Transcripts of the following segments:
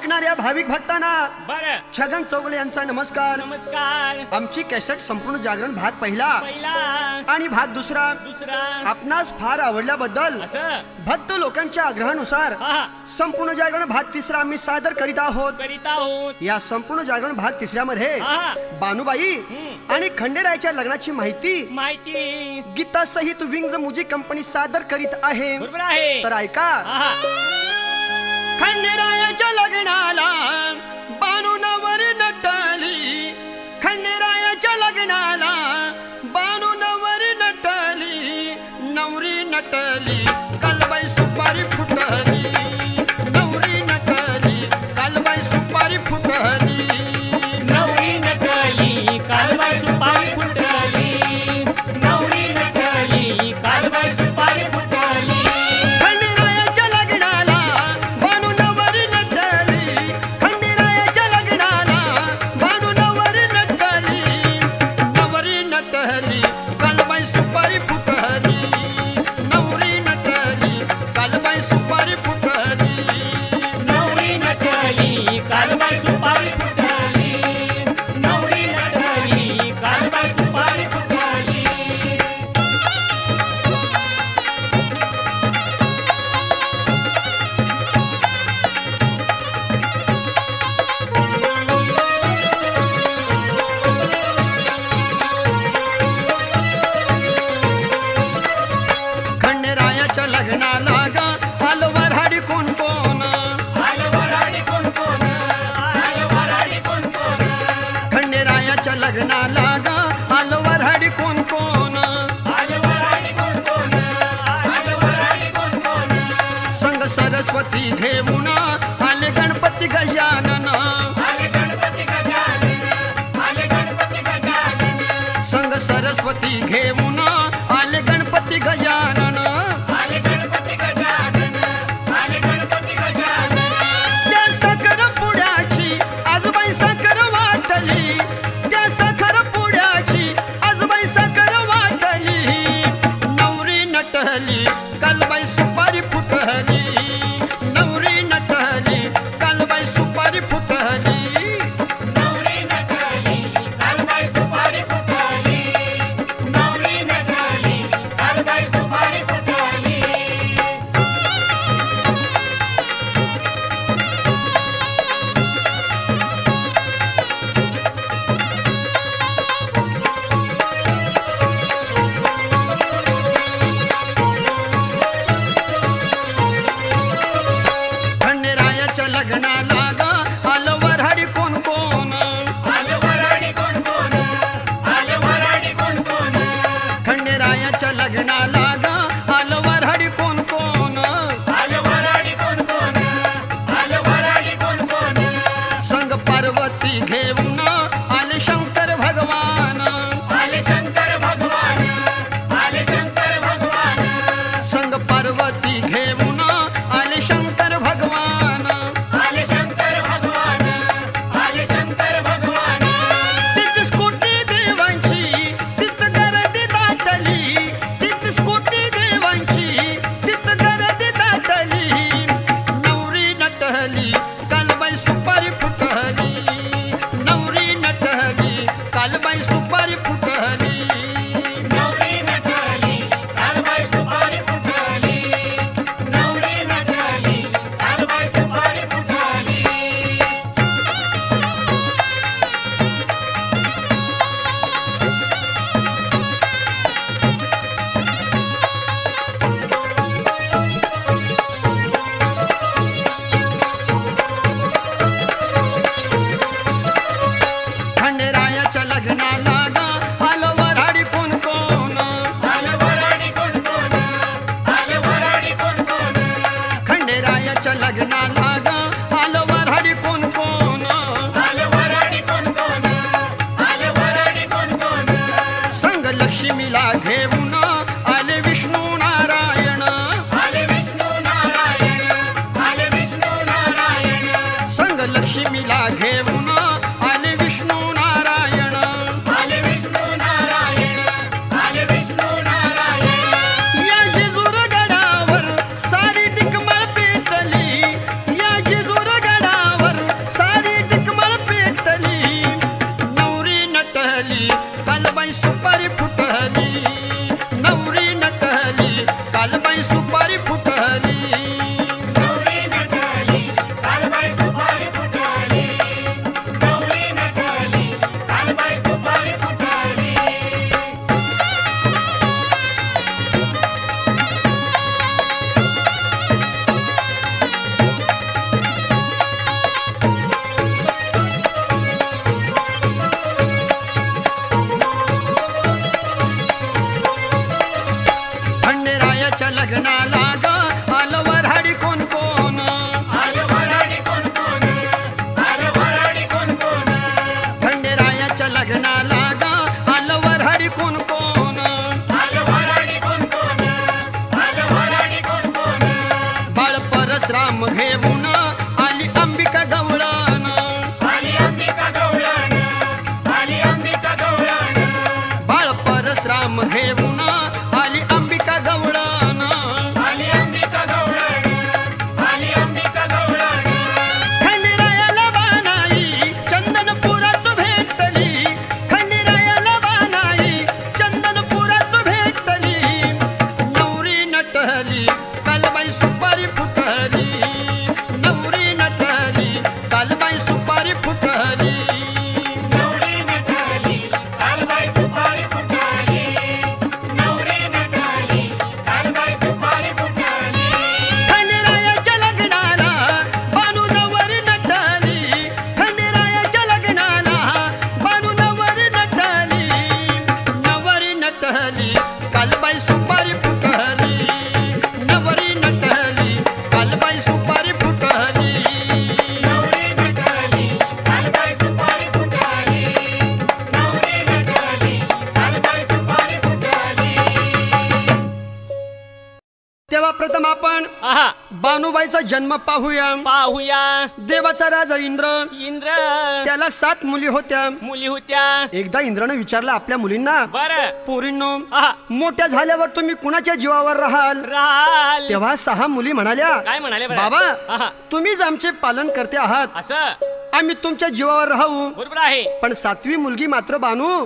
ऐकणाऱ्या भाविक भक्तांना बरं छगन चौगले यांचा नमस्कार. नमस्कार. आमची कॅसेट संपूर्ण जागरण भाग पहिला पहिला आणि भाग दुसरा आपणास फार आवडल्याबद्दल असं भक्त लोकांच्या आग्रहानुसार संपूर्ण जागरण भाग तिसरा आम्ही सादर करीत आहोत. या संपूर्ण जागरण भाग तिसऱ्यामध्ये बानुबाई आणि खंडेरायाच्या लग्नाची माहिती गीता सहित विंग्ज म्युझिक कंपनी सादर करीत आहे. तर ऐका. खंडेरायाच्या लग्नाला बानू नवरी नटली, खंडेरायाच्या लग्नाला बानू नवरी नटली, नवरी नटली कालबाई सुपारी फुटली, नवरी नटली कालबाई सुपारी फुटली, नवरी नटली कालबाई सुपारी फुटली, नवरी नटली कालबाई सुपारी फुटली. खंडेरायाच्या लग्नाला बानू नवरी नटली, खंडेरायाच्या लग्नाला बानू नवरी नटली, नवरी नटली कालबाई सुपारी फुटली, नवरी नटली कालबाई सुपारी फुटली, नवरी नटली कालबाई सुपारी फुटली, नवरी नटली कालबाई सुपारी फुटली. खंडेरायाच्या लग्नाला ग आलं वऱ्हाडी कोण कोण, आलं वऱ्हाडी कोण कोण, आलं वऱ्हाडी कोण कोण, खंडेरायाच्या लग्नाला ग आलं वऱ्हाडी कोण कोण, आलं वऱ्हाडी कोण कोण, आलं वऱ्हाडी कोण कोण, संग सरस्वती घेऊन आले गणपती गजानन, आले गणपती गजानन, आले गणपती गजानन, संग सरस्वती घेऊन आले गणपती गजानन, आले गणपती गजानन, आले गणपती गजानन. त्या साखर पुड्याची आजबाई साखर वाटली, त्या साखर पुड्याची आजबाई साखर वाटली, नवरी नटली कालबाई सुपारी फुटली, नवरी नटली कालबाई सुपारी फुटली, नवरी नटली कालबाई सुपारी फुटली, नवरी नटली कालबाई सुपारी फुटली. खंडेरायाच्या लग्नाला ग आलं वऱ्हाडी कोण कोण, आलं वऱ्हाडी कोण कोण, आलं वऱ्हाडी कोण कोण, खंडेरायाच्या लग्नाला ग आलं वऱ्हाडी कोण कोण, आलं वऱ्हाडी कोण कोण, आलं वऱ्हाडी कोण कोण, संग पार्वती घेऊन आले शंकर भगवान, आले शंकर भगवान, आले शंकर भगवान, संग पार्वती घेऊन आले शंकर भगवान, आले शंकर भगवान, आले शंकर भगवान. तिथं स्कूटी देवांची तिथं गर्दी दाटली, तिथं स्कूटी देवांची तिथं गर्दी दाटली, नवरी नटली कालबाई सुपारी फुटली, नवरी नटली कालबाई सुपारी फुटली, नवरी नटली कालबाई सुपारी फुटली, नवरी नटली कालबाई सुपारी फुटली. खंडेरायाच्या लग्नाला ग आलं वऱ्हाडी कोण कोण, आलं वऱ्हाडी कोण कोण, आलं वऱ्हाडी कोण कोण, खंडेरायाच्या लग्नाला ग आलं वऱ्हाडी कोण कोण, आलं वऱ्हाडी कोण कोण, आलं वऱ्हाडी कोण कोण, संग लक्ष्मीला घेऊन आले विष्णू नारायण, आले विष्णू नारायण, आले विष्णू नारायण, संग लक्ष्मीला घेऊन आले विष्णू नारायण, आले विष्णू नारायण, आले विष्णू नारायण. या जेजूर गडावर सारी डिकमळ पेटली, या जेजूर गडावर कालबाई सुपारी फुटली नवरी नटली कालबाई सुपारी फुटली नवरी नटली कालबाई सुपारी फुटली खंडेरायाच्या लग्नाला बानू नवरी नटली खंडेरायाच्या लग्नाला बानू नवरी नटली कालबाई सुपारी फुटली नवरी नटली कालबाई सुपारी फुटली नवरी नटली कालबाई सुपारी फुटली नवरी नटली कालबाई सुपारी फुटली तेव्हा प्रथम आपण आहा बानूबाईचा जन्म पाहूया देवाचा राजा इंद्र त्याला 7 मुली होत्या मुली होत्या एकदा इंद्रानं विचारलं आपल्या मुलींना बर पोरींनो आहा मोठ्या झाल्यावर तुम्ही कुणाच्या जीवावर राहाल राल तेव्हा 6 मुली म्हणाल्या काय म्हणाले बरं? बाबा आहा तुम्हीच आमचे पालन करते आहात असं आम्ही तुमच्या जीवावर राहू बरोबर आहे पण 7वी मुलगी मात्र बानू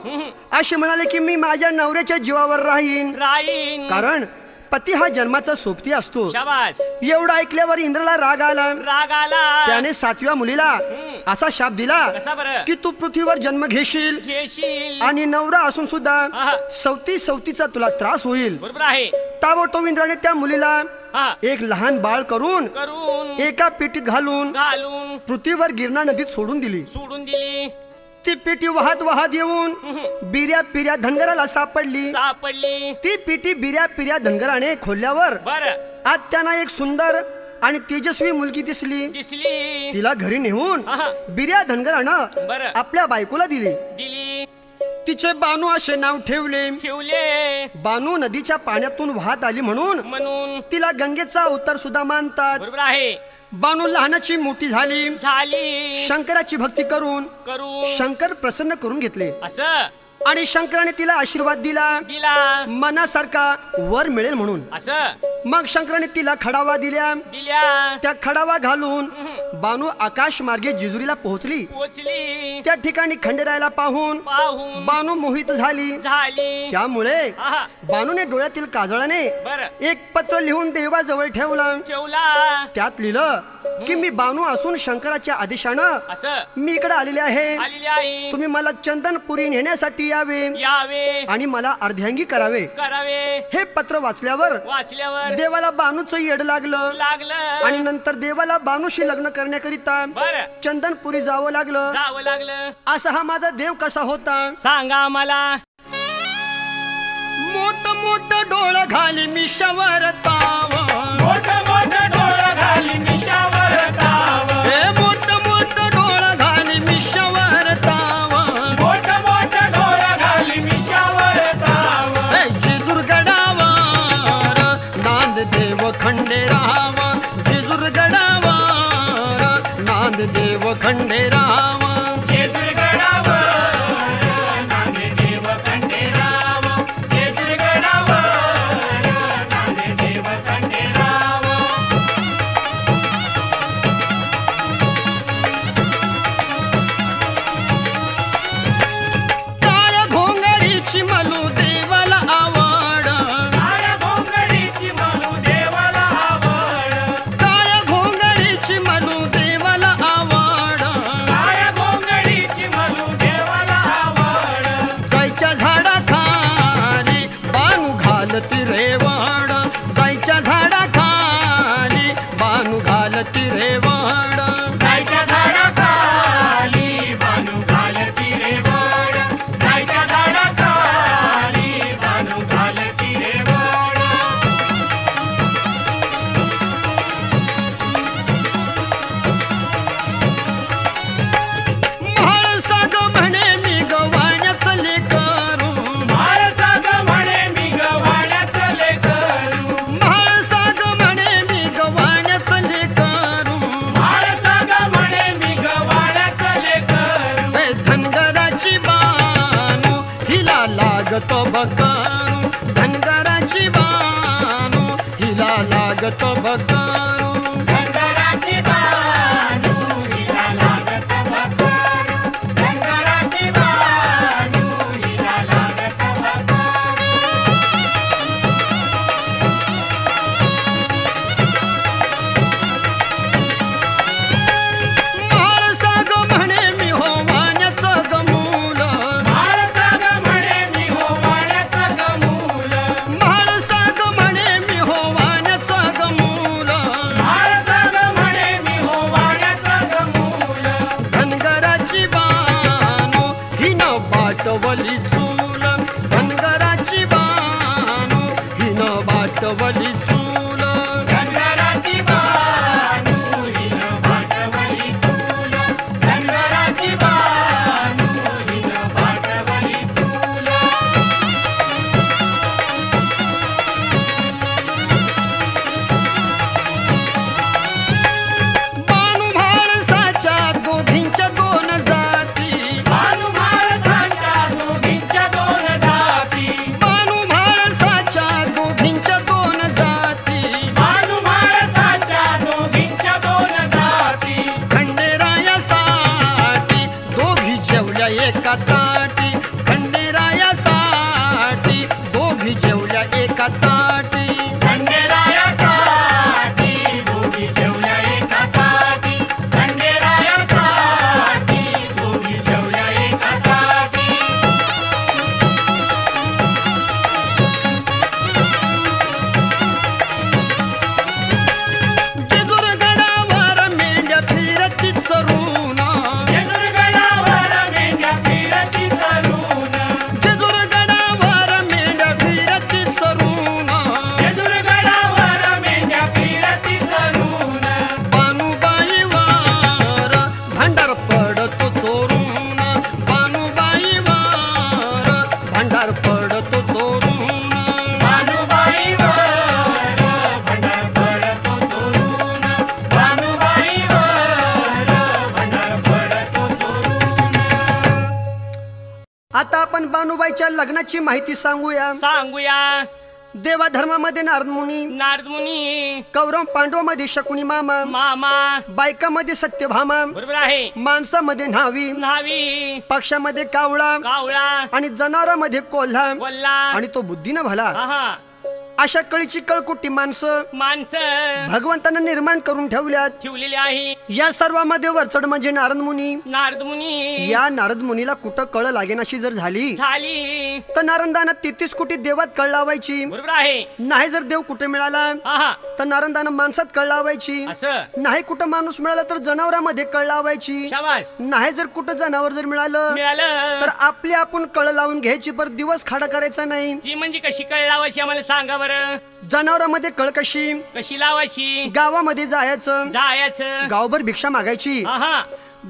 अशी म्हणाले की मी माझ्या नवऱ्याच्या जीवावर राहीन राईन कारण पती हा जन्माचा सोबती असतो शाबास एवढं ऐकल्यावर इंद्राला राग आला राग आला त्याने 7व्या मुलीला असा शाप दिला कसा बरं की तू पृथ्वीवर जन्म घेशील घेशील आणि नवरा असून सुद्धा आहा. सवतीचा तुला त्रास होईल बरोबर आहे ताबडतोब इंद्राने त्या मुलीला हा एक लहान बाळ करून करून एका पेटीत घालून घालून पृथ्वीवर गिरणा नदीत सोडून दिली सोडून दिली ती पेटी वाहत वाहत येऊन बिऱ्या पिऱ्या धनगराला सापडली सापडली ती पेटी बिऱ्या पिऱ्या धनगराने खोलल्यावर बर आज त्यांना एक सुंदर आणि तेजस्वी मुलगी दिसली दिसली तिला घरी नेऊन आहा. बिऱ्या धनगरानं बरं. आपल्या बायकोला दिली दिली तिचे बानू असे नाव ठेवले ठेवले बानू नदीच्या पाण्यातून वाहत आली म्हणून म्हणून तिला गंगेचा अवतार सुद्धा मानतात बरोबर आहे बानू लहानाची मोठी झाली झाली शंकराची भक्ती करून करू शंकर प्रसन्न करून घेतले असं आणि शंकराने तिला आशीर्वाद दिला दिला मनासारखा वर मिळेल म्हणून असं मग शंकराने तिला खडावा दिल्या दिल्या त्या खडावा घालून बानू आकाश मार्गे जेजुरीला पोहोचली पोचली त्या ठिकाणी खंडेरायाला पाहून पाहून बानू मोहित झाली झाली त्यामुळे आहा बानूने डोळ्यातील काजळाने बर एक पत्र लिहून देवाजवळ ठेवलं ठेवला त्यात लिहिलं की मी बानू असून शंकराच्या आदेशानं असं मी इकडे आलेले आहे आलेली आई तुम्ही मला चंदनपुरी नेण्यासाठी यावे यावे आणि मला अर्ध्यांगी करावे करावे हे पत्र वाचल्यावर वाचल्यावर देवाला बानूचं येड लागलं लागलं आणि नंतर देवाला बानूशी लग्न करण्याकरिता बर चंदनपुरी जावं लागलं जावं लागलं असा हा माझा देव कसा होता सांगा मला मोठ मोठ डोळ घाली मी शवरताव मोठ मोठ डोळ घाली मिशावर ताव हे मोठ मोठ डोळ घाली मी शवरताव मोठ मोठ डोळ घाली मिशावर ताव हे जेजूर गडावर नांद देव खंडेराव जेजूर गडावर नांद देव खंडेराव जेजुर गडावर नांदेदेव खंडेराव जेजुर गडावर नांदेदेव खंडेराव काळ्या घोंगडीची मलू देवाला आवड काळ्या घोंगडीची म्हणू देवाला आवड काळ्या घोंगडीची मलू देवाला आवड काळ्या घोंगडीची म्हणू देवाला आवड जायच्या झाडाखाली बानू घालती रेवड जायच्या झाडाखाली बानू घालती रेवड जायच्या झाडाखाली बानू घालती रे वड जायच्या झाडाखाली बानू घालती रे वड म्हाळसा ग म्हणे मी गवाण्याच लेकरू म्हाळसा ग म्हणे मी गव्हाण्याच लेकरू म्हाळसा ग म्हणे मी गवाण्याच लेकरू म्हाळसा ग म्हणे मी गव्हाण्याच लेकरू हे धनगराची बानू हिला लागतो बकारू धनगराची बानू हिला लागतो बकारू धनगराची बानू हिला लागत भकारू धनगराची बानू हिला लागत भकारू म्हाळ बाटवली चूल धनगराची बानू हिन बाटवली चूल धनगराची बानू हिन बाटवली चूल धनगराची बानू हिन बाटवली चूल बानू म्हाळसाच्या दोघींच्या दोन जाती बानू म्हाळसाच्या दोघींच्या दोन जाती बानू म्हाळसाच्या दोघींच्या दोन जाती बानू म्हाळसाच्या दोघींच्या दोन जाती खंडेरायासाठी दोघी जेवल्या एका ताटी खंडेरायासाठी दोघी जेवल्या एका ताटी खंडेरायासाठी दोघी जेवल्या एका ताटी खंडेरायासाठी दोघी जेवल्या एका ताटी जेजुरगडावर मेंढ्या फिरती चरून जेजुरगडावर मेंढ्या फिरती चरून जेजुरगडावर मेंढ्या फिरती चरून जेजुरगडावर मेंढ्या फिरती चरून बानुबाईवर भांडार पडतो चोरून बानुबाईवर भांडार पडतो चोरून भानुबाईवर भंडार पडतो चोरून भानुबाईवर भंडार पडतो चोरून आता आपण बानुबाईच्या लग्नाची माहिती सांगूया. सांगूया. देवा धर्मामध्ये नारद मुनी, नारद मुनी, कौरव पांडवामध्ये शकुनी मामा, मामा, बायकामध्ये सत्यभामा, बरोबर आहे. माणसामध्ये न्हावी, न्हावी, पक्षामध्ये कावळा कावळा, आणि जनावरांमध्ये कोल्हा कोल्हा, आणि तो बुद्धीनं भला. आहा, अशा कळीची कळकुटी माणसं माणसं भगवंतानं निर्माण करून ठेवल्यात. ठेवलेली आहे. या सर्वांमध्ये वरचढ म्हणजे नारद मुनी. नारद मुनी या नारद मुनीला कुठं कळ लागेनाशी जर झाली झाली, तर नारदानं 33 कोटी देवात कळ लावायची. बरोबर आहे. नाही जर देव कुठे मिळाला आहा, तर नारदानं माणसात कळ लावायची. असं नाही कुठं माणूस मिळाला तर जनावरांमध्ये कळ लावायची. शाबास, नाही जर कुठं जनावर जर मिळालं मिळालं तर आपली आपण कळ लावून घ्यायची, पर दिवस खाडा करायचा नाही. ती म्हणजे कशी कळ लावायची आम्हाला सांगा बरं. जनावरांमध्ये कळ कशी, कशी लावायची. गावामध्ये जायचं, जायचं, गावभर भिक्षा मागायची, आहा,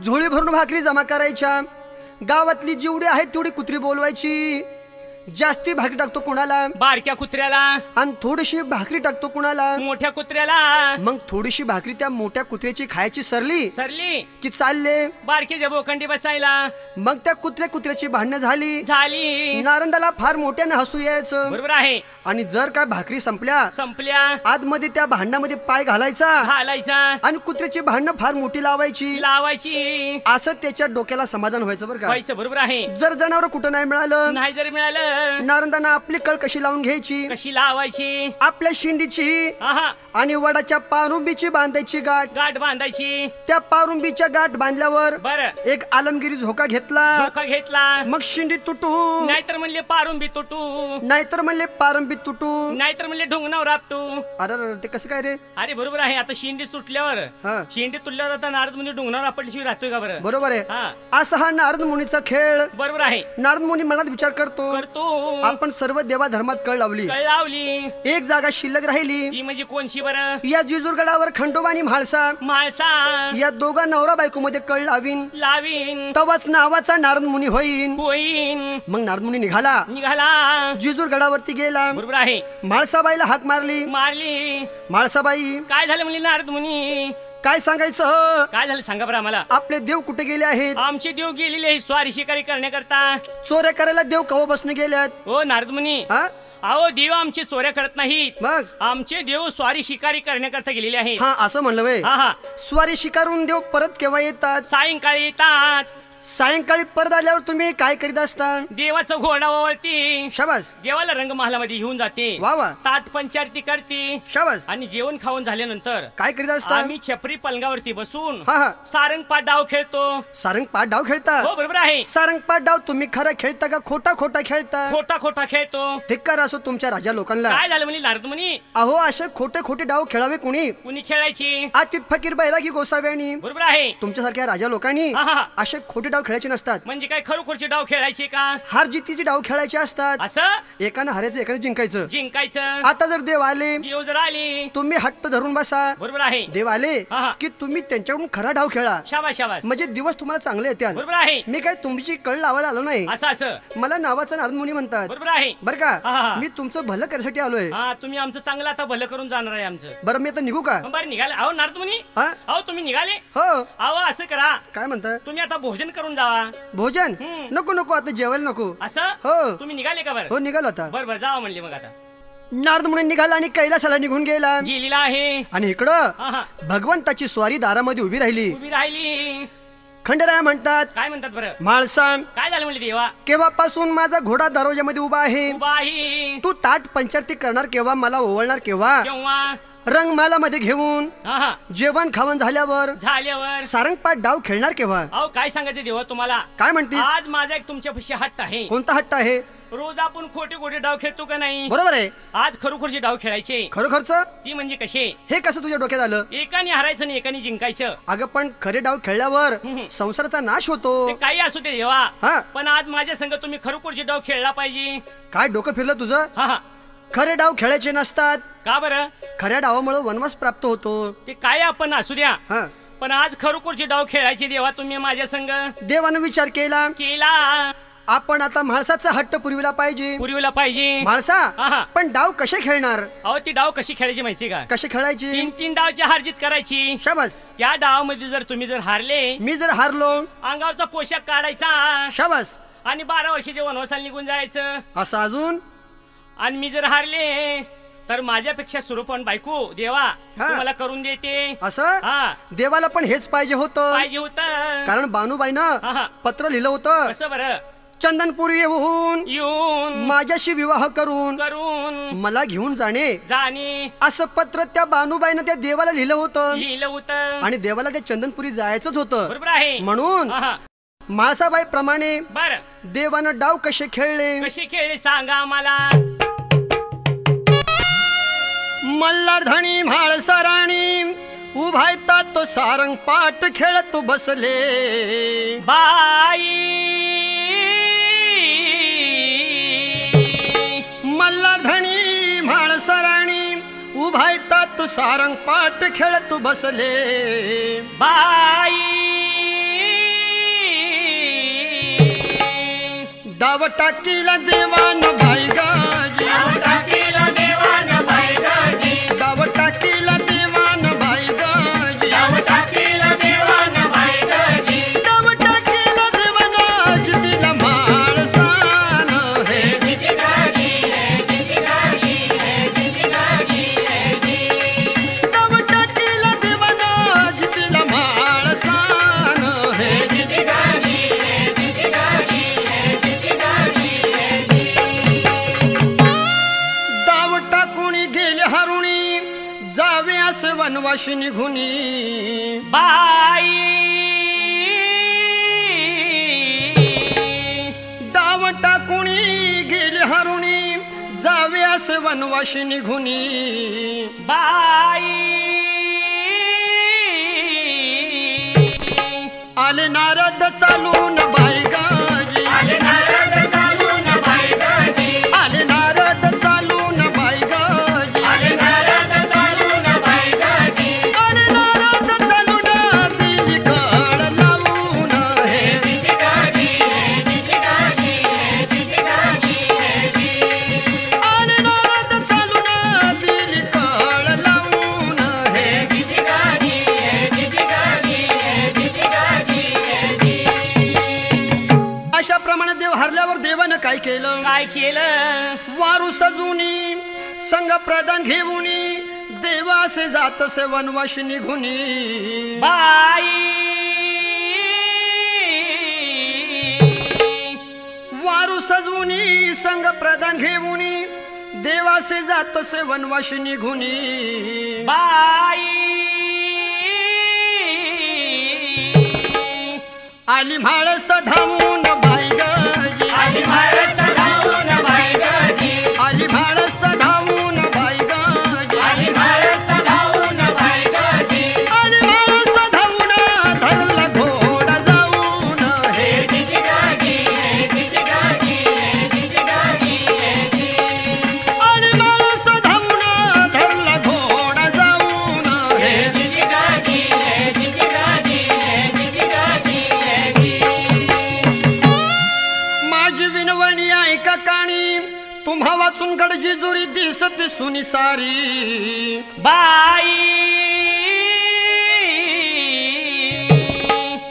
झोळी भरून भाकरी जमा करायच्या, गावातली जेवढी आहेत तेवढी कुत्री बोलवायची. जास्ती भाकरी टाकतो कुणाला बारक्या कुत्र्याला, आणि थोडीशी भाकरी टाकतो कुणाला. मोठ्या कुत्र्याला. मग थोडीशी भाकरी त्या मोठ्या कुत्र्याची खायची सरली सरली की चालले. बारक्याच्या बोखंडी बसायला. मग त्या कुत्र्याची भांडणं झाली. झाली, नारंदाला फार मोठ्याने हसू यायचं. बरोबर आहे. आणि जर काय भाकरी संपल्या संपल्या, आतमध्ये त्या भांड्यामध्ये पाय घालायचा घालायचा, आणि कुत्र्याची भांडणं फार मोठी लावायची. लावायची, असं त्याच्या डोक्याला समाधान व्हायचं बरं का. व्हायचं, बरोबर आहे. जर जनावर कुठं नाही मिळालं, नाही जर मिळालं, नारंदानं आपली कळ कशी लावून घ्यायची, कशी लावायची. आपल्या शिंडीची आहा, आणि वडाच्या पारुंबीची बांधायची गाठ. गाठ बांधायची. त्या पारुंबीच्या गाठ बांधल्यावर बर, एक आलमगिरी झोका घेतला. धोका घेतला. मग शिंडी तुटू, नाहीतर म्हणले पारून बी तुटू, नाहीतर म्हणले पारंबी तुटू. नाहीतर म्हणले ढोंगणावर आपटू. अरे ते कसं काय रे. अरे बरोबर आहे. आता शेंडी तुटल्यावर, हा, शेंडी तुटल्यावर आता नारद म्हणजे ढोंगणावर आपटल्याशिवाय राहतोय का बरं. बरोबर आहे. हा, असा हा नारद मुनीचा खेळ. बरोबर आहे. नारद मुनी मनात विचार करतो, करतो, आपण सर्व देवा धर्मात कळ लावली, कळ लावली, एक जागा शिल्लक राहिली. ती म्हणजे कोणची बरं. या जिजूरगडावर खंडोबा आणि म्हाळसा माळसा या दोघा नवरा बायको मध्ये कळ लावीन, लावीन, तवाच नावाचा नारद मुनी होईन. होईन. मग नारद मुनी निघाला, निघाला, जिजूरगडावरती गेला. बरोबर आहे. म्हाळसाबाईला हाक मारली. मारली. म्हाळसाबाई, काय झालं म्हणली नारद मुनी. काय सांगायचं, काय झालं सांगा बरं आम्हाला. आपले देव कुठे गेले आहेत. आमचे देव गेलेले आहे स्वारी शिकारी करण्याकरता. चोऱ्या करायला देव कवा बसने गेल्यात. हो नारद मुनी, हा, अहो देव आमचे चोऱ्या करत नाहीत. मग आमचे देव स्वारी शिकारी करण्याकरता गेलेले आहेत. हा असं म्हणलं वे. हा हा, स्वारी शिकारून देव परत केव्हा येतात. सायंकाळी येतात. सायंकाळी परत आल्यावर तुम्ही काय करीत असता. देवाचं घोडा वळती. शाबास, देवाला रंगमहालामध्ये घेऊन जाते. वा वा, ताट पंचारती करते. शाबास. आणि जेवण खाऊन झाल्यानंतर काय करीत असता. आम्ही छपरी पलंगावरती बसून हा हा, सारंगपाठ डाव खेळतो. सारंगपाठ डाव खेळता. हो बरोबर आहे. सारंगपाठ डाव तुम्ही खरा खेळता का खोटा खोटा खेळता. खोटा खोटा खेळतो. धिक्कार असो तुमच्या राजा लोकांना. काय झालं म्हणली नारद मुनी. अहो असे खोटे खोटे डाव खेळावे कोणी. कुणी खेळायची. आतित फकीर बैरागी गोसाव्यानी बरोबर आहे. तुमच्यासारख्या राजा लोकांनी हा हा, असे खोटे डाव खेळायचे नसतात. म्हणजे काय खरोखरचे डाव खेळायचे का? हार जितीचे डाव खेळायचे असतात. असं एकानं हारायचं एकाने जिंकायचं. जिंकायचं. आता जर देव आले, देव जर आली, तुम्ही हट्ट धरून बसा. बरोबर आहे. देव आले हा, हा. की तुम्ही त्यांच्याकडून खरा डाव खेळा. शाबास शाबास. म्हणजे दिवस तुम्हाला चांगले येतात. बरोबर आहे. मी काय तुमची कळ लावायला आलो नाही. असं असं मला नावाचं नारद मुनी म्हणतात. बरोबर आहे. बरं हा, का, हा. मी तुमचं भलं करण्यासाठी आलोय. हा, तुम्ही आमचं चांगलं आता भलं करून जाणार आहे आमचं. बरं मी आता निघू का? बरं निघाले. अहो नारद मुनी, हा? अहो तुम्ही निघाले. हो. अहो असं करा, काय म्हणता? तुम्ही आता भोजन करून जावा. भोजन हम्म. नको नको, आता जेवायला नको. असं हो. तुम्ही निघाले का? बरं हो निघालो आता. बरं बरं जावा म्हणले. मग आता नारद मुनी निघाला आणि कैलासाला निघून गेला. गेलेला आहे. आणि इकडं हा हा भगवंताची स्वारी दारामध्ये उभी राहिली. उभी राहिली. खंडेराय म्हणतात, काय म्हणतात बरं? म्हाळसा काय झालं म्हणले देवा? केव्हापासून माझा घोडा दरवाजामध्ये उभा आहे. बाही तू ताट पंचारती करणार केव्हा, मला ओवळणार केव्हा? केव्हा? रंगमाला मध्ये घेऊन हा हा जेवण खावण झाल्यावर झाल्यावर सारंगपाठ डाव खेळणार केव्हा? अहो काय सांगायचं देवा तुम्हाला? काय म्हणतीस? आज माझा एक तुमच्यापाशी हट्ट आहे. कोणता हट्ट आहे? रोज आपण खोटे खोटे डाव खेळतो का नाही? बरोबर आहे. आज खरोखरचे डाव खेळायचे. खरोखरच ती म्हणजे कसे? हे कसं तुझ्या डोक्यात आलं? एकाने हरायचं आणि एकाने जिंकायचं. अगं पण खरे डाव खेळल्यावर हम्म. संसाराचा नाश होतो. ते काही असू दे देवा, हा. पण आज माझ्या संग तुम्ही खरोखरचे डाव खेळला पाहिजे. काय डोकं फिरलं तुझं? हा हा खरे डाव खेळायचे नसतात. का बरं? खऱ्या डावामुळे वनवास प्राप्त होतो. ते काय आपण असू द्या, हा. पण आज खरोखरचे डाव खेळायचे देवा तुम्ही माझ्या संग देवानं विचार केला, केला. आपण आता म्हाळसाचा हट्ट पुरविला पाहिजे. पुरविला पाहिजे. म्हाळसा हा हा पण डाव कसे खेळणार? अहो ती डाव कशी खेळायची माहिती का? कसे खेळायची? तीन तीन डावची हारजीत करायची. शाबास. त्या डावामध्ये जर तुम्ही जर हारले, मी जर हारलो, अंगावरचा पोशाख काढायचा शाबास. आणि 12 वर्षाच्या वनवासाला निघून जायचं. असं अजून? आणि मी जर हारले तर माझ्यापेक्षा स्वरूपण बायको देवा हा. तुम्हाला करून देते. असं हा देवाला पण हेच पाहिजे होतं. पाहिजे होत. कारण बानूबाईनं हा हा पत्र लिहिलं होतं, कसं बरं? चंदनपुरी येऊन येऊन माझ्याशी विवाह करून करून मला घेऊन जाणे, जाणे असं पत्र त्या बानूबाईनं त्या देवाला लिहिलं होतं. लिहिलं होतं. आणि देवाला त्या चंदनपुरी जायचंच होतं. बरोबर आहे. म्हणून हा हा म्हाळसाबाई प्रमाणे बर देवानं डाव कसे खेळले? कशी खेळले सांगा मला. मल्हारधणी म्हाळसराणी उभायता तो सारंग पाठ खेळत बसले. बाई मल्हारधणी म्हाळसराणी उभायता तो सारंग पाठ खेळत बसले. बाई डाव टाकीला देवान बाई गाजी, डाव टाकीला देवान बाई गाजी, डाव टाकीला देवान बाई गाजी, डाव टाकीला देवान बाई गाजी, डाव टाकीला देवानाज दिला म्हाळसान हे. जिती गाजी है, जिती गाजी है, जिती गाजी है, जी. डाव टाकीला देवानाज दिला म्हाळसान हे. जिती गाजी है, जिती गाजी है, जिती गाजी है, जी. डाव टाकुणी गेले हरुणी जावे असे वनवाशी निघुनी. बाई डाव टाकुणी गेले हरुणी जावे असे वनवाशी निघुनी. बाई आले नारद चालून बाई गाजी, आले नारद चालून बाई गाजी, आले नारद चालून बाई गाजी, आले नारद चालून बाई गाजी, आले नारद चालून दिली काळ लावून हे. जिती गाजी है, जिती गाजी है, जिती गाजी है, जी. आले नारद चालून दिली काळ लावून हे. जिती गाजी है, जिती गाजी है, जिती गाजी है, जी. अशा प्रमाणे देव हरल्यावर देवानं काय केलं? काय केलं? वारू सजूनी संग प्रदान घेऊनी देवासे जातसे वनवाशी निघुनी. बाई वारू सजूनी संग प्रदान घेऊनी देवासे जातसे वनवाशी निघुनी. बाई आली म्हाळस धावून बाई गाजी, आली म्हाळस धावून बाई गाजी, आली म्हाळस धावून बाई गाजी, आली म्हाळस धावून बाई गाजी, आली म्हाळस धावून धरला घोडा जाऊन हे. कुसुमगड जिजुरी दिसत सुनी सारी बाई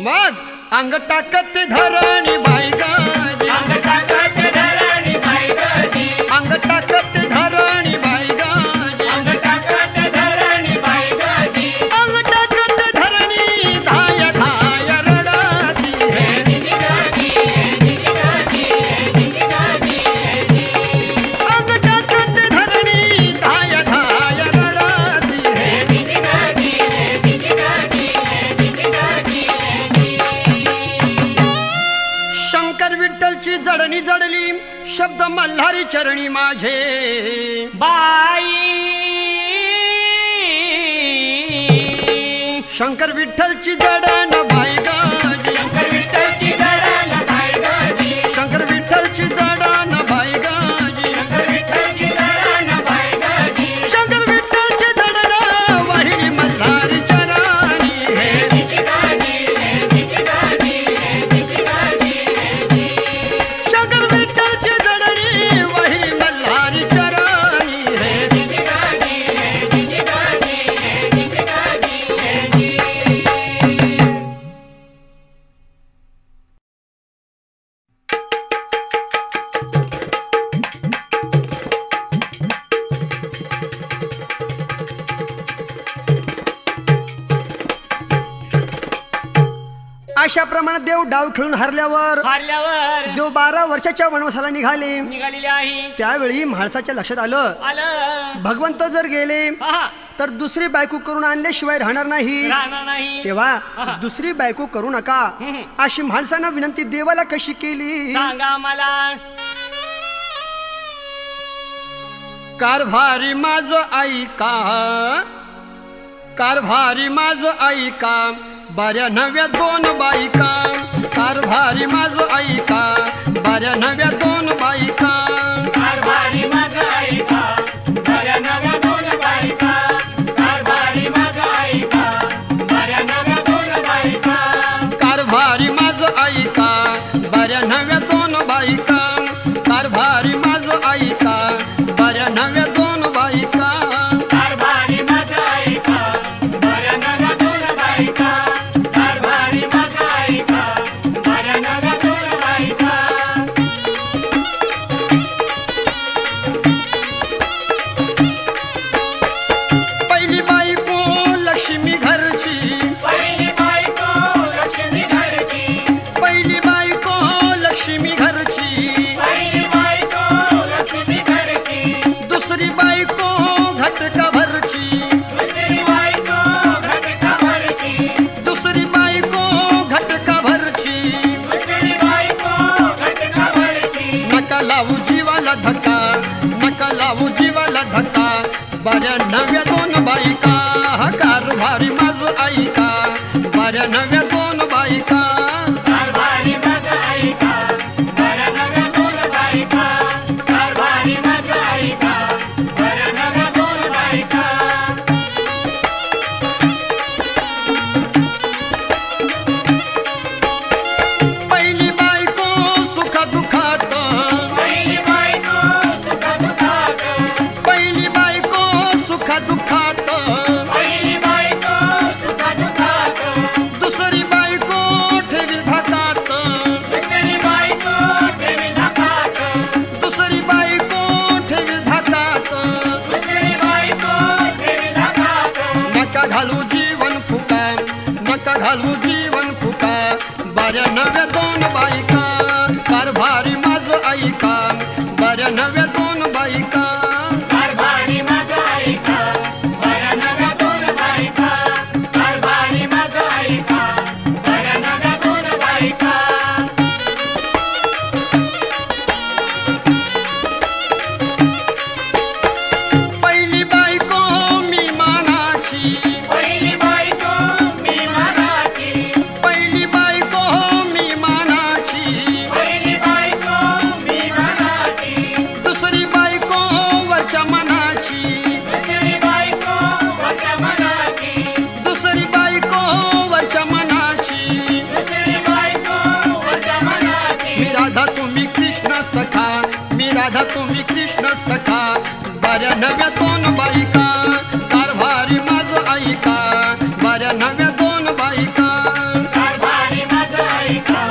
मग अंग टाकत धरणी बाई गाजी अंग टाकत धरणी बाई गाजी अंग टाकत धरणी बाई गाजी अंग टाकत धरणी बाई गाजी अंग टाकत धरणी धाय धाय रडाती हे जिंगी गाजी हे जिंगी गाजी हे जिंगी गाजी हे जिंगी अंग टाकत धरणी धाय धाय रडाती हे जिंगी गाजी हे जिंगी गाजी हे जिंगी गाजी हे जिंगी शंकर विठ्ठलची जडणी जडली शब्द मल्हारी चरणी माझे बाई शंकर विठ्ठलची जडण बाई गाजी शंकर विठ्ठलची जडण बाई गाजी शंकर विठ्ठलची जडण बाई गाजी शंकर विठ्ठलची जडण बाई गाजी शंकर विठ्ठलची जडण वाहिनी मल्हारी चरणी हे जिंगी गाजी हे जिंगी गाजी हे जिंगी गाजी हे जिंगी शंकर विठ्ठलची जडणी वाहिनी मल्हारी चरणी हे जिंगी गाजी हे जिंगी गाजी हे जिंगी गाजी हे जिंगी अशा प्रमाणे देव डाव खेळून हरल्यावर हारल्यावर देव 12 वर्षाच्या वनवासाला निघाले निघालेले आहे त्यावेळी म्हाळसाच्या लक्षात आलं आलं भगवंत जर गेले हा तर दुसरी बायको करून आणल्याशिवाय राहणार नाही राहणार नाही तेव्हा दुसरी बायको करू नका अशी माणसानं विनंती देवाला कशी केली सांगा मला कारभारी माझ ऐका कारभारी माझ ऐका बऱ्या नव्या 2 बायका कारभारी माझ ऐका बऱ्या नव्या 2 बायका कारभारी माझा ऐका बऱ्या नव्या 2 बायका कारभारी माझा ऐका बऱ्या नव्या 2 बायका कारभारी माझ ऐका बऱ्या नव्या 2 बायका कारभारी माझ ऐका बऱ्या नव्या 2 बायका कारभारी माझा ऐका बऱ्या नव्या 2 बायका कारभारी माझा ऐका बऱ्या नव्या 2 बायका पहिली बायको लक्ष्मी घरची पहिली बायको लक्ष्मी घरची पहिली बायको लक्ष्मी घरची पहिली बायको लक्ष्मी घरची दुसरी बायको घटका भरची दुसरी बायको घटका भरची दुसरी बायको घटका भरची दुसरी बायको घटका भरची नका लावू जीवाला धक्का नका लावू जीवाला धक्का बऱ्या नव्या 2 बायका कारभारी माझ ऐका बऱ्या नव्या 2 बायका कारभारी माझा ऐका बऱ्या नव्या 2 बायका कारभारी माझा ऐका बऱ्या नव्या 2 बायका पहिली बायको सुख दुखात पहिली बायको सुख दुःखात पहिली बायको सुख दुखात पहिली बायको सुख दुःखात दुसरी बायको ठेवी धकात दुसरी बायको ठेवी धकात दुसरी बायको ठेवी धकात दुसरी बायको ठेवी धकात नका घालू जीवन फुका नका घालू जीवन फुका बऱ्या नव्या 2 बायका कारभारी माझ ऐका बऱ्या नव्या 2 बायका कारभारी माझा ऐका बऱ्या नव्या 2 बायका कारभारी माझा ऐका बऱ्या नव्या 2 बायका पहिली बायको मी मानाची पहिली बायको मी मानाची पहिली बायको मी मानाची पहिली बायको मी मानाची माझा तुम्ही कृष्ण सखा बऱ्या नव्या दोन बायका कारभारी माझं ऐका बऱ्या नव्या दोन बायका कारभारी माझं ऐका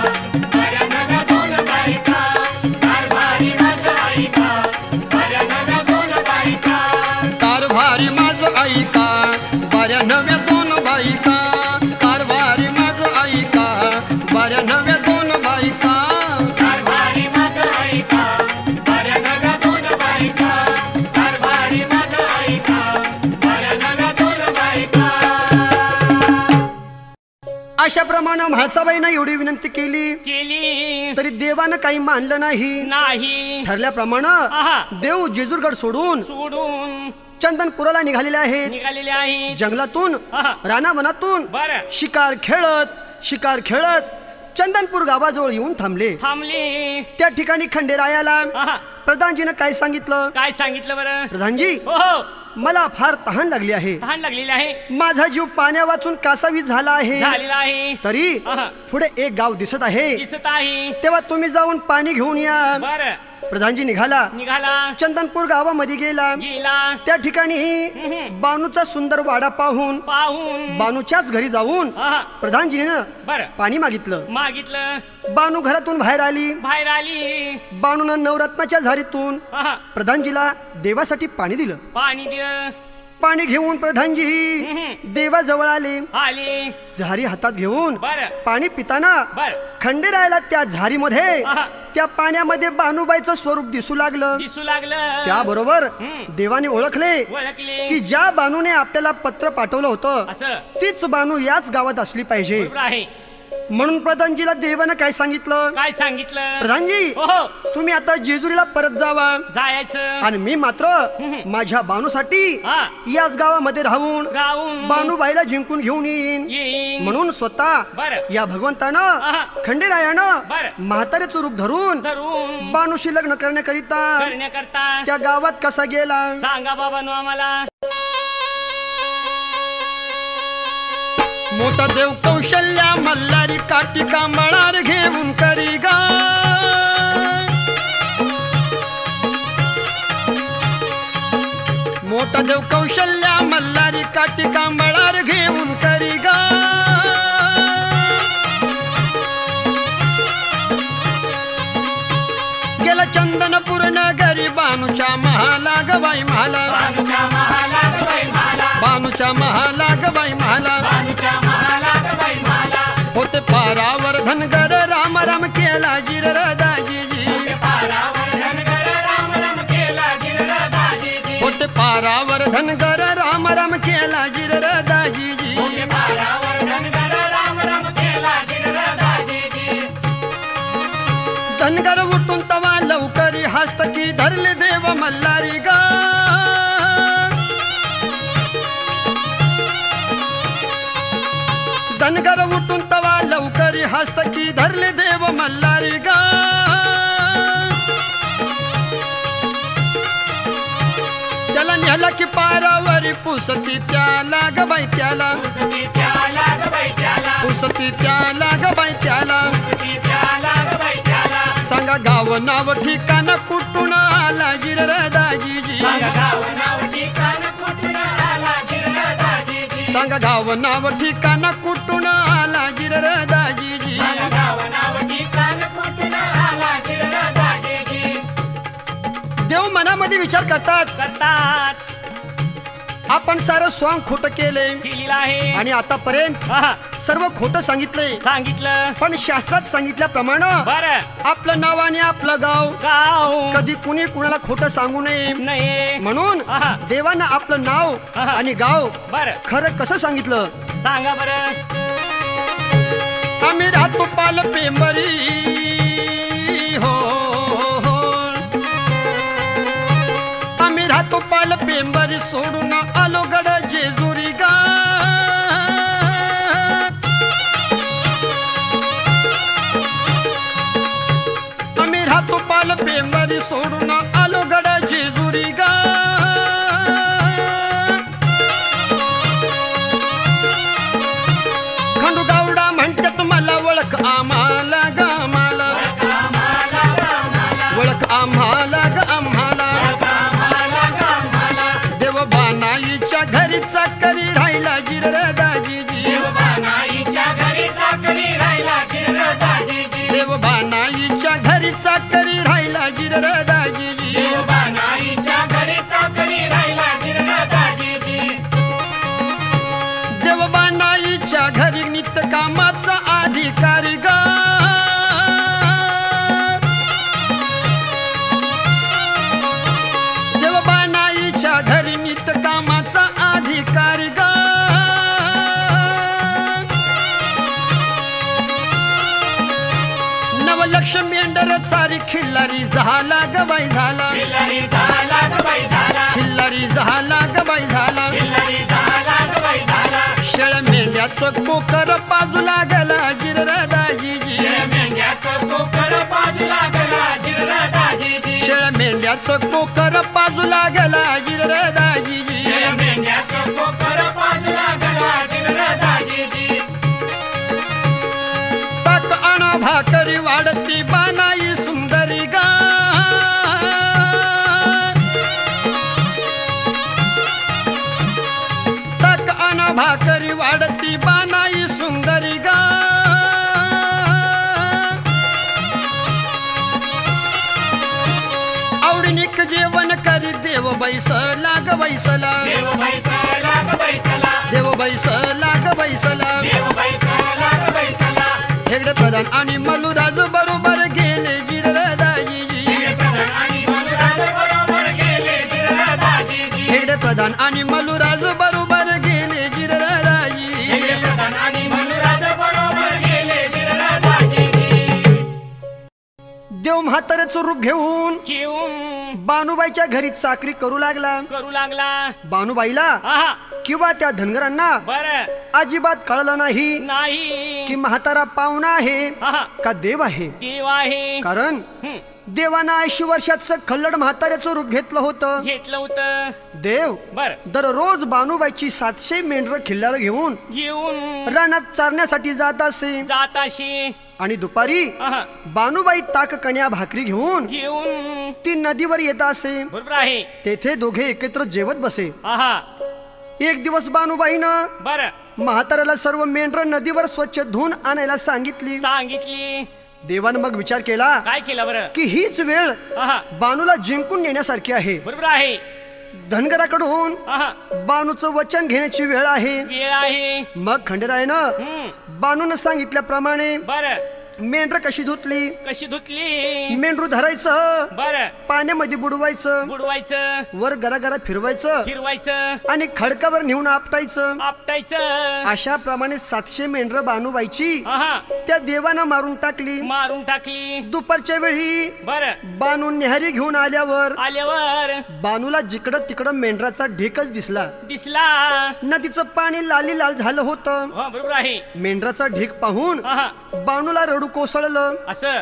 बऱ्या नव्या दोन बायका कारभारी माझं ऐका बऱ्या नव्या दोन बायका कारभारी माझं ऐका बऱ्या नव्या दोन बायका कारभारी माझं ऐका बऱ्या नव्या दोन बायका कारभारी माझं ऐका बऱ्या नव्या दोन बायका कारभारी माझं ऐका बऱ्या नव्या दोन बायका अशाप्रमाणे म्हाळसाबाईंना एवढी विनंती केली तरी देवानं काही मानलं नाही ठरल्याप्रमाणे आहा. देव जेजूरगड सोडून चंदनपुराला निघालेले आहेत जंगलातून आहा. रानावनातून बरं. शिकार खेळत चंदनपूर गावाजवळ येऊन थांबले त्या ठिकाणी खंडेरायाला आहा. प्रधानजीनं काय सांगितलं काय सांगितलं बरं प्रधानजी हो हो मला फार तहान लागली आहे तहान लागलेली आहे माझा जीव पाण्या वाचून कासावीस झाला आहे झालेला आहे तरी आहा. पुढे एक गाव दिसत आहे दिसत आहे तेव्हा तुम्ही जाऊन पाणी घेऊन या बरं प्रधानजी निघाला चंदनपूर गावामध्ये गेला त्या ठिकाणी बानूचा सुंदर वाडा पाहून बानूच्याच घरी जाऊन प्रधानजीने पाणी मागितलं बानू घरातून बाहेर आली बानून नवरत्नाच्या झारीतून प्रधानजीला देवासाठी पाणी दिलं पाणी घेऊन प्रधानजी देवाजवळ आले झारी हातात घेऊन पाणी पिताना खंडेरायाला त्या झारीमध्ये त्या पाण्यामध्ये बानूबाईचं स्वरूप दिसू लागलं त्याबरोबर देवाने ओळखले की ज्या बानूने आपल्याला पत्र पाठवलं होतं तीच बानू याच गावात असली पाहिजे म्हणून प्रधानजीला देवानं काय सांगितलं प्रधानजी तुम्ही आता जेजुरीला परत जावा आणि मी मात्र माझ्या बानूसाठी याच गावामध्ये राहून बानूबाईला जिंकून घेऊन येईन म्हणून स्वतः या भगवंतानं खंडेरायानं म्हातारेचं रूप धरून बानूशी लग्न करण्याकरिता त्या गावात कसा गेला सांगा बाबा आम्हाला मोठा देव कौशल्या मल्हारी कार्तिका मळार घेऊन करी गा मोठा देव कौशल्या मल्हारी कार्तिका मळार घेऊन करी गा गेला चंदनपूर नगरी बानूच्या महाला गबाई मला बानूच्या महाला गबाई मला होते पारावर धनगर राम राम केला जिर दाजीजी होते पारावर धनगर राम राम केला जिर दाजीजी धनगर उठून तवा लवकरी हस्तकी धरले देव मल्हारी गा धनगर उठून तवा लवकरी हस्तकी धरले देव मल्हारी गा त्याला न्याला की पारावरी पुसती त्याला ग बाई त्याला पुसती त्याला ग बाई त्याला सांगा गाव नाव ठिकाण कुठून आला जिर दाजीजी सांगा गाव नाव ठिकाण कुठून आला जिर दाजीजी देव मनामध्ये विचार करतात आपण सारं स्वांग खोटं केले आणि आतापर्यंत सर्व खोटं सांगितलं पण शास्त्रात सांगितल्याप्रमाणे आपलं नाव आणि आपलं गाव कधी कुणी कुणाला खोटं सांगू नये म्हणून देवानं आपलं नाव आणि गाव खरं कसं सांगितलं सांगा बरं आम्ही राहतो पाल पेंबरी हो आम्ही राहतो पाल पेंबरी सोडून आलो गड जेजुरी गा आम्ही राहतो पाल पेंबरी सोडून आलो गड जेजुरी गा खंडू गावडा म्हणतात मला ओळख आम्हाला ग आम्हाला ओळख आम्हाला ग गिरराजाजी देवबानाईच्या घरी चाकरी राहिला गिरराजाजी देवबानाईच्या घरी नित्य कामाचा अधिकारी ग देवबानाईच्या घरी नित्य कामाचा अधिकारी ग नवलक्ष मेंढर चारी खिल्लारी झाला ग बाई झाला खिल्लारी झाला ग बाई झाला खिल्लारी झाला ग बाई झाला खिल्लारी झाला ग बाई झाला शेळ मेंढ्याचं कोकर बाजूला गेला गिरराजाजी मेंढ्याचं कोकर बाजूला गेला गिरराजाजी शेळ मेंढ्याचं कोकर बाजूला गेला गिरराजाजी मेंढ्याचं कोकर बाजूला गेला गिरराजाजी ताक आणा भाकरी वाढती बानाई सुंदरी गा ताक आणा भाकरी वाढती बानाई सुंदरी गा आवडीनिक जेवण करी देव बैसला ग बैसला देव बैसला ग बैसला देव बैसला ग बैसला देव बैसला ग बैसला हेगडे प्रधान आणि मल्लूराज बरोबर गेले गिरराजाजी आणि मनुराज बरोबर गेले गिरराजाजी हेगडे प्रधान आणि मल्लूराज बरोबर गेले गिरराजाजी आणि मनुराज बरोबर गेले गिरराजाजी देव म्हाताऱ्याचं रूप घेऊन घेऊन बानुबाईच्या घरी चाकरी करू लागला करू लागला बानुबाईला आहा किंवा त्या धनगरांना बर अजिबात कळलं नाही नाही की म्हातारा पाहुणा आहे आहा का देव आहे देव आहे कारण हं, देवानं 80 वर्षाचं खल्लड म्हाताऱ्याचं रूप घेतलं होतं घेतलं होतं देव बर दररोज बानुबाईची 700 मेंढरं खिल्लार घेऊन घेऊन रानात चारण्यासाठी जात असे जाताशी आणि दुपारी आहा बानुबाई ताक कण्या भाकरी घेऊन घेऊन ती नदीवर येत असे बरोबर आहे तेथे दोघे एकत्र जेवत बसे आहा एक दिवस बानुबाईनं बर म्हाताऱ्याला सर्व मेंढरं नदीवर स्वच्छ धुवून आणायला सांगितली सांगितली देवानं मग विचार केला काय केलं बरं की हीच वेळ आहा बानूला जिंकून नेण्यासारखी आहे बरोबर आहे धनगराकडून आहा बानूचं वचन घेण्याची वेळ आहे वेळ आहे मग खंडेरायानं हं, बानून सांगितल्याप्रमाणे बर मेंढर कशी धुतली कशी धुतली मेंढरू धरायचं बर पाण्यामध्ये बुडवायचं बुडवायचं वर गरागरा फिरवायचं फिरवायचं आणि खडकावर नेऊन आपटायचं आपटायचं अशा प्रमाणे 700 मेंढर बानूबाईची आहा त्या देवानं मारून टाकली मारून टाकली दुपारच्या वेळी बर बानू न्याहारी घेऊन आल्यावर आल्यावर बानूला जिकडं तिकडं मेंढराचा ढेकच दिसला दिसला नदीचं पाणी लाली लाल झालं होतं हो बरोबर आहे मेंढराचा ढेक पाहून आहा बानूला रडू कोसळलं असं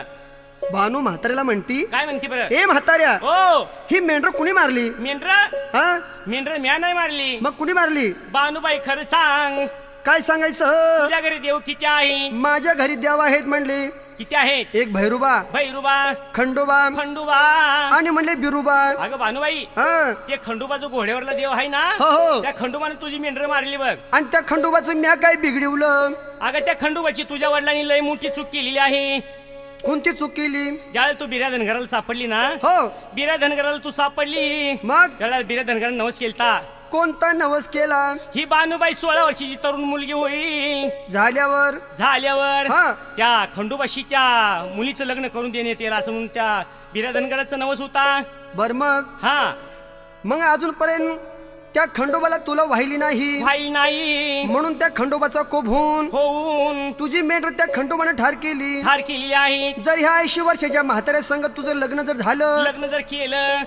बानू म्हाताऱ्याला म्हणती काय म्हणते बरं ए म्हाताऱ्या ओ ही मेंढर कुणी मारली मेंढर हा मेंढर म्या नाही मारली मग कुणी मारली बानुबाई खरं सांग काय सांगायचं तुझ्या घरी देव किती आहे माझ्या घरी देव आहेत म्हणले किती आहेत एक भैरुबा भैरुबा खंडोबा खंडोबा आणि म्हणले बिरुबा अगं बानुबाई हा ते खंडोबा जो घोड्यावरला देव आहे ना हो हो त्या खंडोबाने तुझी मेंढर मारली बघ आणि त्या खंडोबाचं म्या काय बिघडवलं अगं त्या खंडोबाची तुझ्या वडिलांनी लय मोठी चूक केलेली आहे कोणती चूक केली ज्यावेळेला तू बिऱ्या धनगराला सापडली ना हो बिऱ्या धनगराला तू सापडली मग त्याला बिऱ्या धनगराला नवस केलता कोणता नवस केला ही बानुबाई 16 वर्षाची तरुण मुलगी होईल झाल्यावर झाल्यावर हा. त्या खंडोबाशी त्या मुलीचं लग्न करून देण्यात येईल असं म्हणून त्या बिऱ्या धनगराचा नवस होता बर मग हा मग अजूनपर्यंत त्या खंडोबाला तुला वाहिली नाही भाई नाही म्हणून त्या खंडोबाचा कोप होऊन होऊन तुझी मेंढर त्या खंडोबाने ठार केली ठार केलेली आहे जर ह्या 80 वर्षाच्या म्हाताऱ्या संग तुझं लग्न जर झालं लग्न जर केलं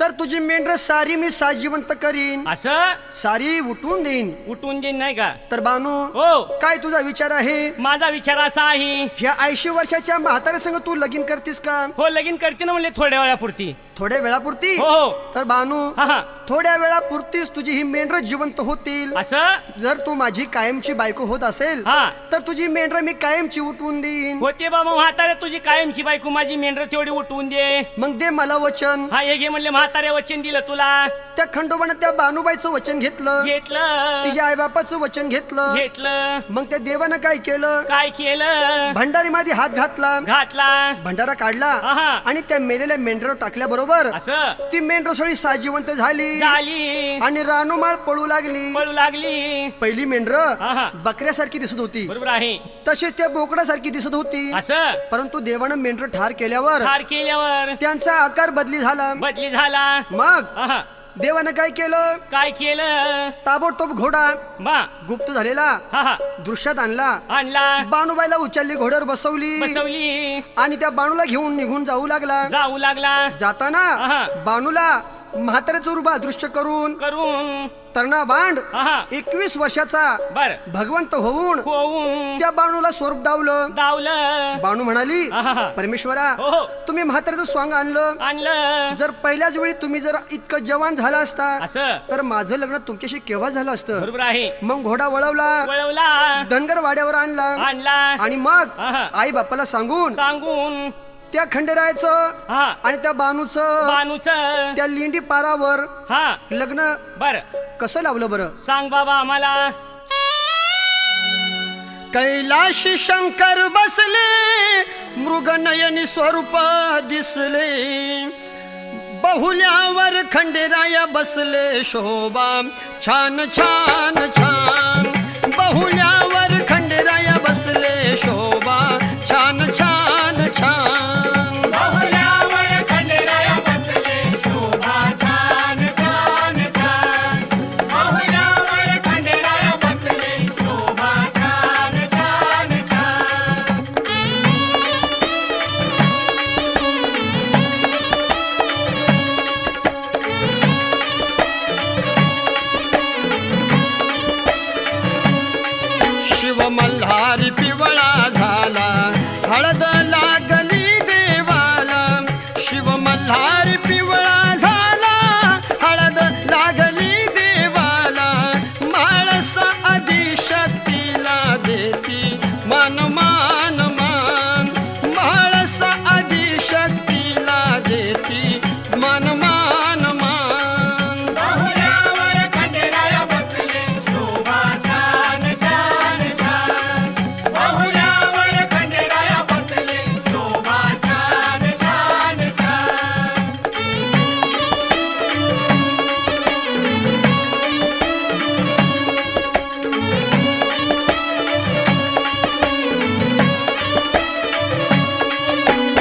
तर तुझी मेंढर सारी मी साजिवंत करीन असं सारी उठवून देईन उठून देईन नाही का तर बानू हो काय तुझा विचार आहे माझा विचार असा आहे ह्या 80 वर्षाच्या म्हाताऱ्या संग तू लगीन करतीस का हो लगीन करते ना म्हणले थोड्या वेळापुरती थोड्या वेळापुरती हो हो तर बानू हा हा थोड्या वेळापुरतीच तुझी ही मेंढर जिवंत होतील. असं जर तू माझी कायमची बायको होत असेल हा तर तुझी मेंढर मी कायमची उठवून देईन. होते बाबा म्हातारे तुझी कायमची बायको माझी मेंढर तेवढी उठवून दे. मग दे मला वचन. हा हे घे म्हणले म्हातारे वचन दिलं तुला. त्या खंडोबानं त्या बानूबाईचं वचन घेतलं, घेतलं तिच्या आईबापाचं वचन घेतलं. घेतलं मग त्या देवानं काय केलं, काय केलं भंडारी मध्ये हात घातला, घातला भंडारा काढला आहा. आणि त्या मेलेल्या मेंढरावर टाकल्याबरोबर असं ती मेंढर सगळी साजिवंत झाली झाली आणि रानोमाळ पळू लागली. पळू लागली. पहिली मेंढर आहा. बकऱ्यासारखी दिसत होती, बरोबर आहे तशीच त्या बोकडासारखी दिसत होती. असं परंतु देवानं मेंढर ठार केल्यावर ठार केल्यावर त्यांचा आकार बदली झाला. बदली झाला. मग आहा. देवानं काय केलं, काय केलं ताबडतोब घोडा बा गुप्त झालेला हा हा दृश्यात आणला. आणला बाणूबाईला उचलली, घोड्यावर बसवली बसवली आणि त्या बाणूला घेऊन निघून जाऊ लागला. जाऊ लागला जाताना आहा. बाणूला म्हाताऱ्याचं रूप अदृश्य करून करून तरणा बांड आहा 21 वर्षाचा बर भगवंत होऊन होऊन त्या बाणूला स्वरूप दावलं. दावलं बाणू म्हणाली, आहा. परमेश्वरा हो हो तुम्ही म्हाताऱ्याचं स्वांग आणलं. आणलं जर पहिल्याच वेळी तुम्ही जर इतकं जवान झाला असता असं तर माझं लग्न तुमच्याशी केव्हा झालं असतं. बरोबर आहे. मग घोडा वळवला, वळवला धनगर वाड्यावर आणला आणला आणि मग आहा. आई बापाला सांगून सांगून त्या खंडेरायाचं हा आणि त्या बानूचं बानूच त्या लिंडी पारावर हा लग्न बर कसं लावलं बरं. सांग बाबा आम्हाला. कैलाशी शंकर बसले, मृगनयनी स्वरूप दिसले, बहुल्यावर खंडेराया बसले, शोभा छान छान छान. बहुल्यावर खंडेराया बसले, शोभा छान छान छान. बहुल्यावर खंडेराया बसले, शोभा छान छान छान. बहुल्यावर खंडेराया बसले, शोभा छान छान छान. शिव मल्हारी पिवळा झाला, हळद लागली देवाला. शिव मल्हारी पिवळा झाला, हळद लागली देवाला. माळसा आदिशक्तीला देती मान मान मान. माळसा आदिशक्तीला देती मान मान मान. बहुल्यावर खंडेराया बसले, शोभा छान छान छान. बहुल्यावर खंडेराया बसले, शोभा छान छान छान.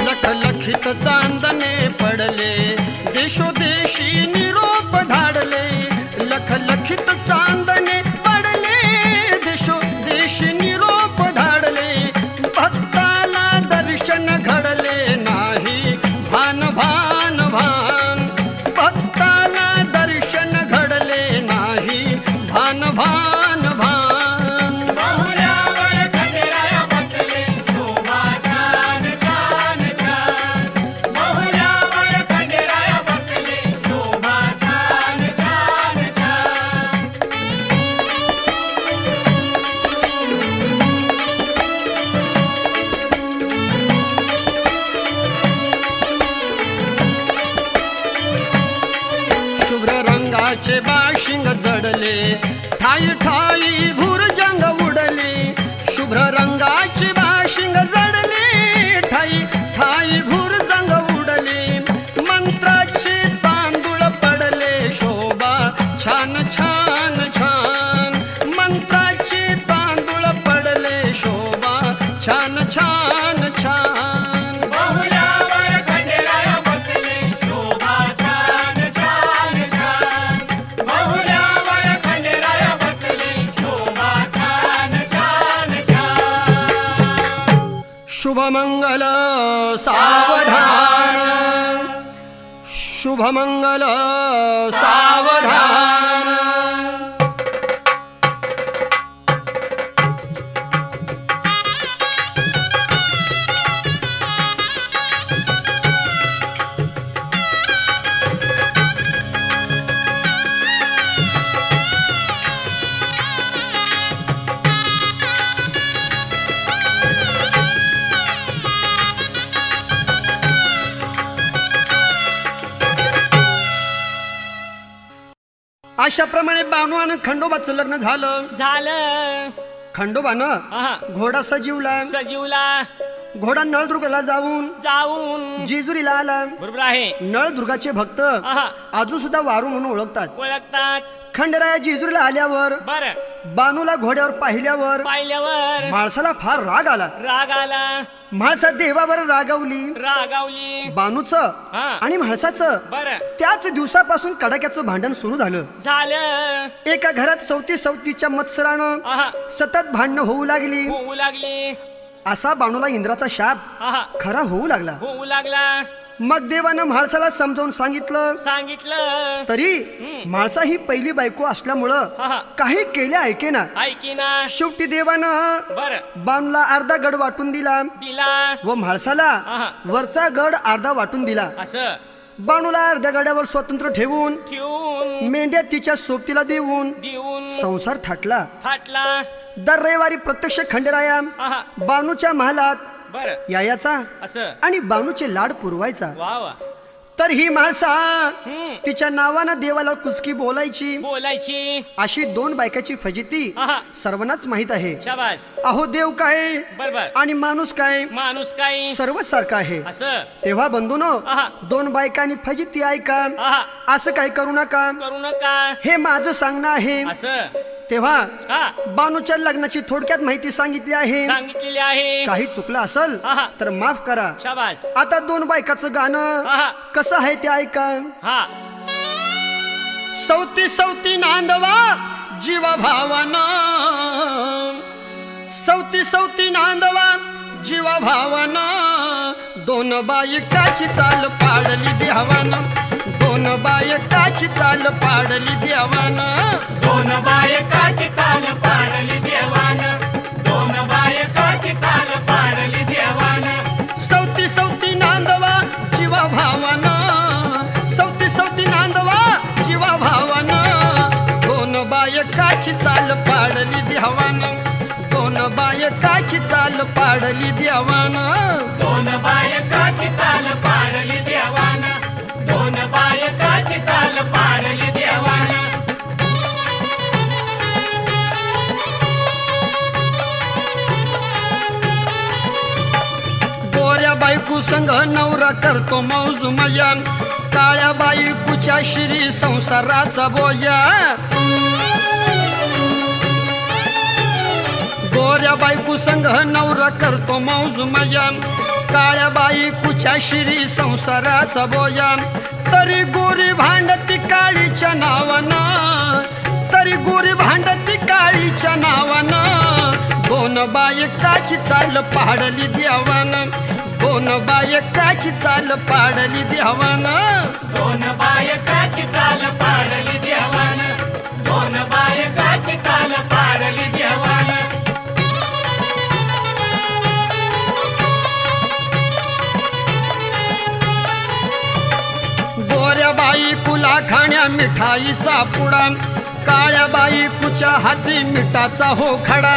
लखलखित चांदणे पडले, देशोदेशी निरोप धाडले. लखलखित चांदणे पडले, देशोदेशी निरोप धाडले. भक्ताला दर्शन घडले नाही, भान भान भान. भक्ताला दर्शन घडले नाही, भान भान भान. बहुल्यावर खंडेराया बसले, शोभा छान छान छान. बहुल्यावर खंडेराया बसले, शोभा छान छान छान. शुभ्र रंगाचे बाशिंग जडले, ठाई ठाई भुरजंग उडले. शुभ्र रंगाचे बाशिंग जडले, ठाई ठाई भुरजंग उडले. मंत्राचे तांदूळ पडले, शोभा छान छान छान. मंत्राचे तांदूळ पडले, शोभा छान छान छान. बहुल्यावर खंडेराया बसले, शोभा छान छान छान. बहुल्यावर खंडेराया बसले, शोभा छान छान छान. शुभमंगल सावधान, शुभमंगल सावधान. अशाप्रमाणे बानू आणि खंडोबाचं लग्न झालं. खंडोबानं घोडा सजीवला घोडा नळदुर्गला जाऊन जेजुरीला आला. बरोबर आहे. नळदुर्गाचे भक्त अजून सुद्धा वारू म्हणून ओळखतात. खंडेराया जेजुरीला आल्यावर बानूला घोड्यावर पाहिल्यावर माणसाला फार राग आला. म्हाळसा देवावर रागावली. बानूचं आणि म्हाळसाचं त्याच दिवसापासून कडाक्याचं भांडण सुरू झालं. एका घरात सवतीच्या मत्सरानं सतत भांडणं होऊ लागली. असा बानूला इंद्राचा शाप खरा होऊ लागला. मग देवानं म्हाळसाला समजावून सांगितलं तरी म्हाळसा ही पहिली बायको असल्यामुळं काही केल्या ऐकेना. शेवटी देवानं बानूला अर्धा गड वाटून दिला व म्हाळसाला वरचा गड अर्धा वाटून दिला. बानूला अर्ध्या गड्यावर स्वतंत्र ठेवून मेंढ्या तिच्या सोबतीला देऊन संसार थाटला. दर रविवारी प्रत्यक्ष खंडेराया बानूच्या महालात यायचा आणि बानूचे लाड पुरवायचा. तर ही म्हाळसा तिच्या नावानं देवाला कुचकी बोलायची. अशी 2 बायकाची फजिती सर्वांनाच माहित आहे. अहो देव काय आणि माणूस काय सर्वच सारखं आहे. तेव्हा बंधूनो 2 बायकांनी फजिती ऐका. असं काही करू नका हे माझं सांगणं आहे. तेव्हा बानूच्या लग्नाची थोडक्यात माहिती सांगितली आहे. काही चुकलं असेल तर माफ करा. आता 2 बायकाचं गाणं कसं आहे ते ऐका. सवती नांदवा जीवा भावाना. सवती नांदवा जीवा भावाना. 2 बायकाची चाल पाडली देवानं. 2 बायकाची चाल पाडली देवानं. 2 बायकाची चाल पाडली देवानं. 2 बायकाची चाल पाडली देवानं. सवती नांदवा जीवा भावानं. सवती नांदवा जीवा भावानं. 2 बायकाची चाल पाडली देवानं. 2 बायकाची चाल पाडली देवानं. 2 बायकाची चाल पाडली देवानं. 2 बायकाची चाल पाडली देवानं. गोऱ्या बायकू संग नवरा करतो मौज मजा. काळ्या बायकूच्या श्री संसाराचा बोजा. गोऱ्या बायकू संग नवरा करतो मौज मजा. काळ्या बायकूच्या श्री संसाराचा बोजा. तरी गोरी भांडती काळीच्या नावानं. तरी गोरी भांडती काळीच्या नावानं. 2 बायकाची चाल पाडली देवानं. 2 बायकाची चाल पाडली देवानं. 2 बायकाची चाल पाडली देवानं. 2 बायकाची चाल पाडली देवानं. गोऱ्या बायकुला खाण्या मिठाईचा पुडा. काळ्या बायकुच्या हाती मिठाचा हो खडा.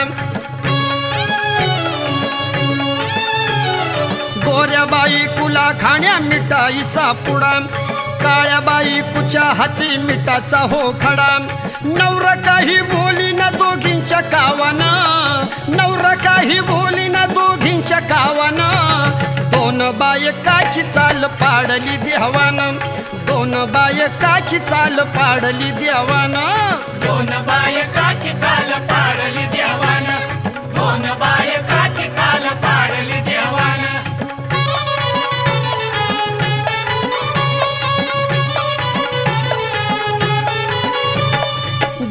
गोऱ्या बायकुला खाण्या मिठाईचा पुडा. काळ्या बायकुच्या हाती मिठाचा हो खडा. नवरा काही बोली ना दोघींच्या कावानं. नवरा काही बोली ना दोघींच्या कावानं. 2 बायकाची चाल पाडली देवानं. 2 बायकाची चाल पाडली देवानं. 2 बायकाची चाल पाडली देवानं. 2 बायकाची चाल पाडली देवानं.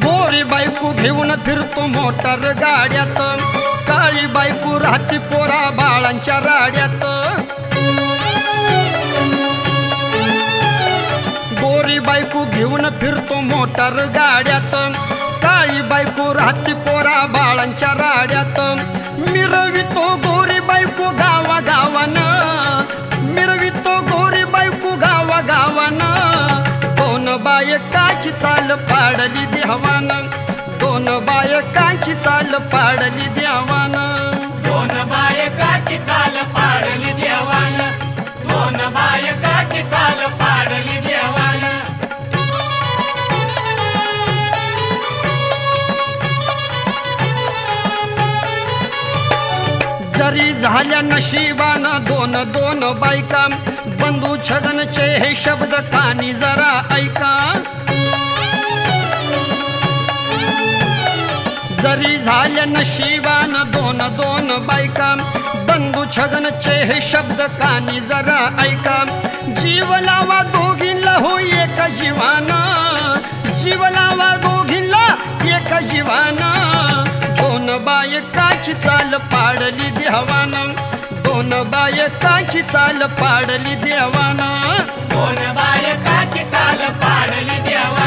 गोरी बायको घेऊन फिरतो मोटार गाड्यात. काळी बायको राहती पोरा बाळांच्या राड्यात. गोरी बायको घेऊन फिरतो मोटार गाड्यात. काळी बायको राहती पोरा बाळांच्या राड्यात. मिरवितो गोरी बायको गावागावानं. मिरवितो गोरी बायको गावागावानं. 2 बायकाची चाल पाडली देवानं. 2 बायकाची चाल पाडली देवानं. 2 बायकाची चाल पाडली देवानं. 2 बायकाची चाल पाडली देवानं. नशिबानं दोन दोन बायका बंधू छगनचे हे शब्द कानी जरा ऐका जरी झाल्या नशिबानं दोन दोन बायका बंधू छगनचे हे शब्द कानी जरा ऐका जीव लावा दोघींना हो एक जीवाना जीव लावा दोघींना एक जीवाना दोन बायकाची चाल पाडली देवानं दोन बायकाची चाल पाडली देवानं दोन बायकाची चाल पाडली देवा